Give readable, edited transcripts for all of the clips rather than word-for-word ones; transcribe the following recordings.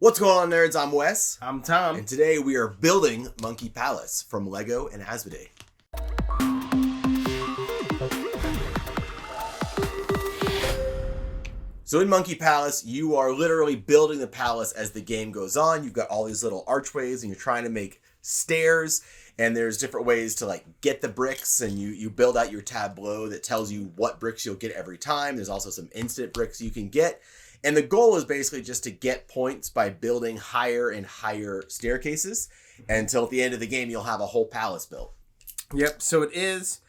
What's going on, nerds? I'm Wes. I'm Tom. And today we are building Monkey Palace from Lego and Asmodee. So in Monkey Palace, you are literally building the palace as the game goes on. You've got all these little archways and you're trying to make stairs. And there's different ways to get the bricks, and you build out your tableau that tells you what bricks you'll get every time. There's also some instant bricks you can get. And the goal is basically just to get points by building higher and higher staircases until at the end of the game, you'll have a whole palace built. Yep. So it is,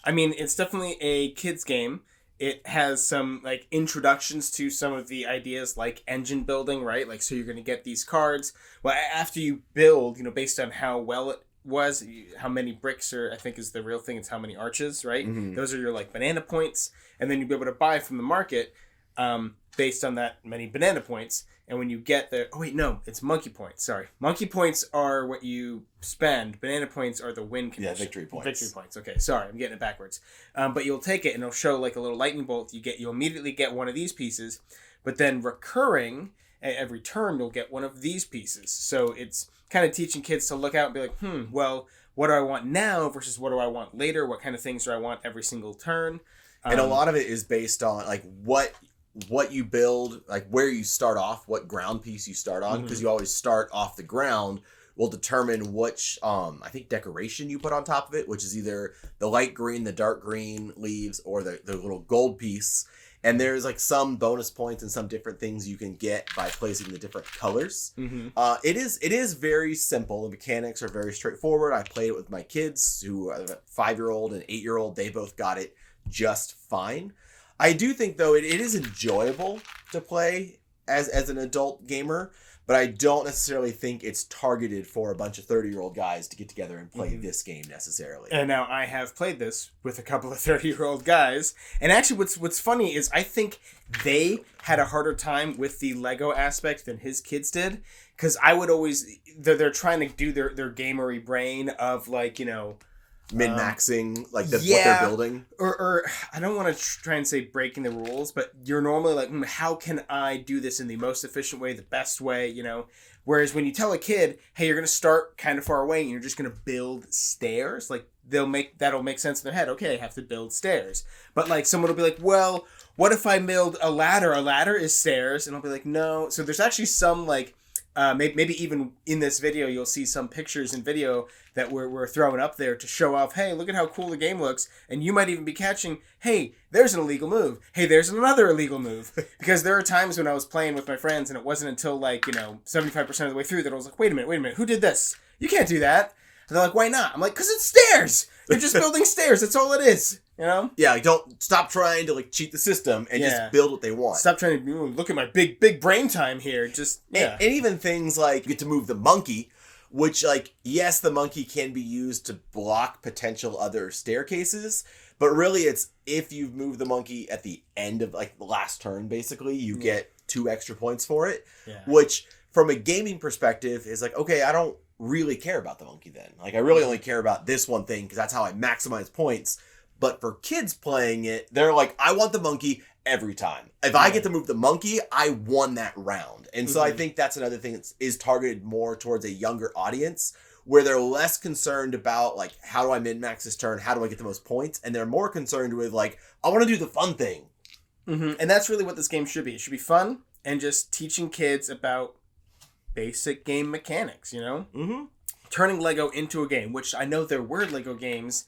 it's definitely a kid's game. It has some introductions to some of the ideas like engine building, right? So you're going to get these cards. Well, after you build, based on how well it was, how many bricks are, I think is the real thing. It's how many arches, right? Mm-hmm. Those are your banana points. And then you'll be able to buy from the market, based on that many banana points. And when you get it's monkey points. Sorry. Monkey points are what you spend. Banana points are the win condition. Yeah, victory points. Victory points. Okay, sorry. I'm getting it backwards. But you'll take it and it'll show a little lightning bolt. You'll immediately get one of these pieces. But then recurring, at every turn, you'll get one of these pieces. So it's kind of teaching kids to look out and be like, well, what do I want now versus what do I want later? What kind of things do I want every single turn? And a lot of it is based on what you build, where you start off, what ground piece you start on, because you always start off the ground will determine which, I think, decoration you put on top of it, which is either the light green, the dark green leaves, or the little gold piece. And there's some bonus points and some different things you can get by placing the different colors. Mm-hmm. It is very simple. The mechanics are very straightforward. I played it with my kids, who are a 5-year-old and 8-year-old. They both got it just fine. I do think, though, it is enjoyable to play as an adult gamer, but I don't necessarily think it's targeted for a bunch of 30-year-old guys to get together and play this game necessarily. And now I have played this with a couple of 30-year-old guys, and actually what's funny is I think they had a harder time with the Lego aspect than his kids did, because I would always, they're trying to do their gamery brain of min-maxing what they're building, or I don't want to try and say breaking the rules, but you're normally how can I do this in the most efficient way, the best way, whereas when you tell a kid, hey, you're going to start kind of far away and you're just going to build stairs, that'll make sense in their head. Okay, I have to build stairs. But someone will be like, well, what if I build a ladder is stairs, and I'll be like, no. So there's actually some maybe even in this video you'll see some pictures and video that we're throwing up there to show off, hey, look at how cool the game looks, and you might even be catching, hey, there's an illegal move, hey, there's another illegal move, because there are times when I was playing with my friends and it wasn't until 75% of the way through that I was like, wait a minute, who did this? You can't do that. And they're like, why not? I'm like, because it's stairs. They're just building stairs. That's all it is. Yeah, don't stop trying to cheat the system and just build what they want. Stop trying to look at my big brain time here. Just and even things like you get to move the monkey, which yes, the monkey can be used to block potential other staircases, but really it's if you move the monkey at the end of the last turn, basically you get 2 extra points for it, which from a gaming perspective is okay, I don't really care about the monkey then. I really only care about this one thing because that's how I maximize points. But for kids playing it, they're like, I want the monkey every time. If I get to move the monkey, I won that round. And so I think that's another thing that is targeted more towards a younger audience, where they're less concerned about how do I min-max this turn? How do I get the most points? And they're more concerned with I want to do the fun thing. Mm-hmm. And that's really what this game should be. It should be fun and just teaching kids about basic game mechanics, Mm-hmm. Turning Lego into a game, which I know there were Lego games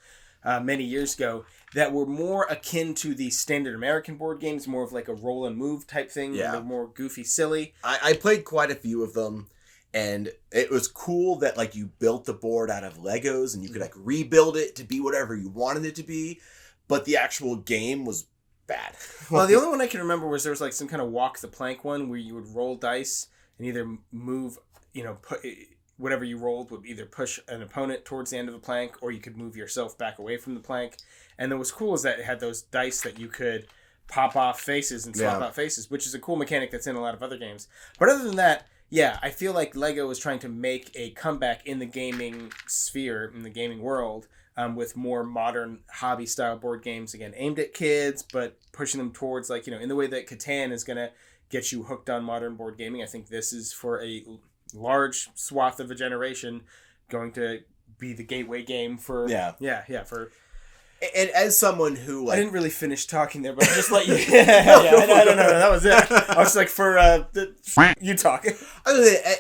many years ago that were more akin to the standard American board games, more of a roll and move type thing. Yeah. They're more goofy, silly. I played quite a few of them, and it was cool that you built the board out of Legos and you could rebuild it to be whatever you wanted it to be, but the actual game was bad. Well, the only one I can remember was there was some kind of walk the plank one where you would roll dice and either move, put whatever you rolled would either push an opponent towards the end of the plank, or you could move yourself back away from the plank. And what was cool is that it had those dice that you could pop off faces and swap out faces, which is a cool mechanic that's in a lot of other games. But other than that, yeah, I feel like Lego is trying to make a comeback in the gaming sphere, in the gaming world, with more modern hobby-style board games, again, aimed at kids, but pushing them towards, in the way that Catan is going to get you hooked on modern board gaming. I think this is for a large swath of a generation going to be the gateway game for for. And as someone who, like, I didn't really finish talking there, but I'll just let you. No, that was it. I was like, you talk.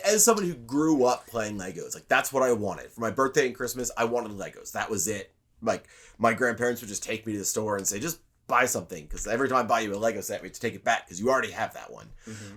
As someone who grew up playing Legos, like, that's what I wanted for my birthday and Christmas. I wanted Legos. That was it. Like, my grandparents would just take me to the store and say, just buy something, because every time I buy you a Lego set, we have to take it back because you already have that one.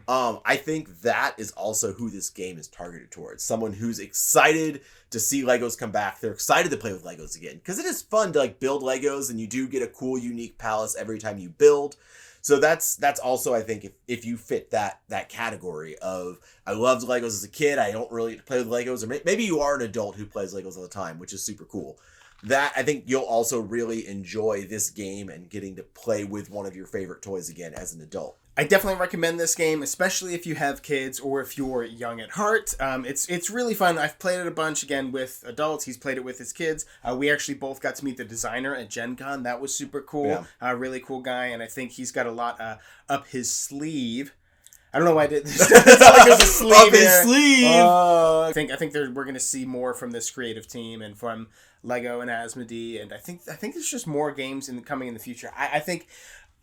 I think that is also who this game is targeted towards. Someone who's excited to see Legos come back. They're excited to play with Legos again, because it is fun to, like, build Legos, and you do get a cool, unique palace every time you build. So that's also, I think, if you fit that category of, I loved Legos as a kid, I don't really play with Legos, or maybe you are an adult who plays Legos all the time, which is super cool. That, I think you'll also really enjoy this game and getting to play with one of your favorite toys again as an adult. I definitely recommend this game, especially if you have kids or if you're young at heart. It's really fun. I've played it a bunch, again, with adults. He's played it with his kids. We actually both got to meet the designer at Gen Con. That was super cool. Really cool guy, and I think he's got a lot up his sleeve. I don't know why I did this. It's not like there's a sleeve up his sleeve. I think we're going to see more from this creative team and from Lego and Asmodee, and I think there's just more games coming in the future. I think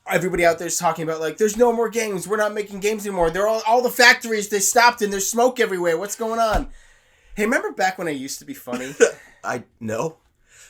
everybody out there is talking about, like, there's no more games. We're not making games anymore. They're all the factories, they stopped and there's smoke everywhere. What's going on? Hey, remember back when I used to be funny? No.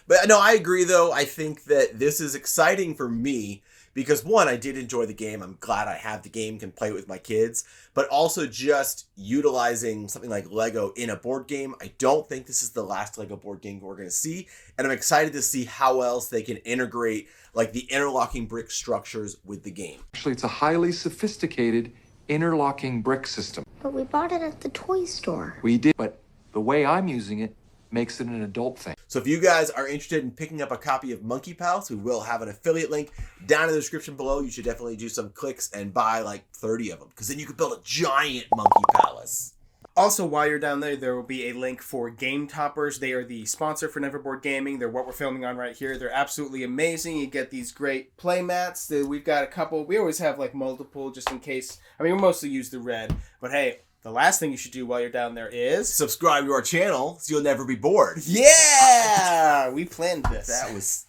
But no, I agree, though. I think that this is exciting for me because, one, I did enjoy the game. I'm glad I have the game, can play it with my kids. But also just utilizing something like Lego in a board game. I don't think this is the last Lego board game we're going to see. And I'm excited to see how else they can integrate, like, the interlocking brick structures with the game. Actually, it's a highly sophisticated interlocking brick system. But we bought it at the toy store. We did, but the way I'm using it makes it an adult thing. So if you guys are interested in picking up a copy of Monkey Palace, we will have an affiliate link down in the description below. You should definitely do some clicks and buy like 30 of them, because then you could build a giant Monkey Palace. Also, while you're down there will be a link for Game Toppers. They are the sponsor for Neverboard Gaming. They're what we're filming on right here. They're absolutely amazing. You get these great play mats. We've got a couple. We always have, like, multiple just in case. I mean, we mostly use the red. But hey, the last thing you should do while you're down there is subscribe to our channel so you'll never be bored. Yeah! We planned this. That was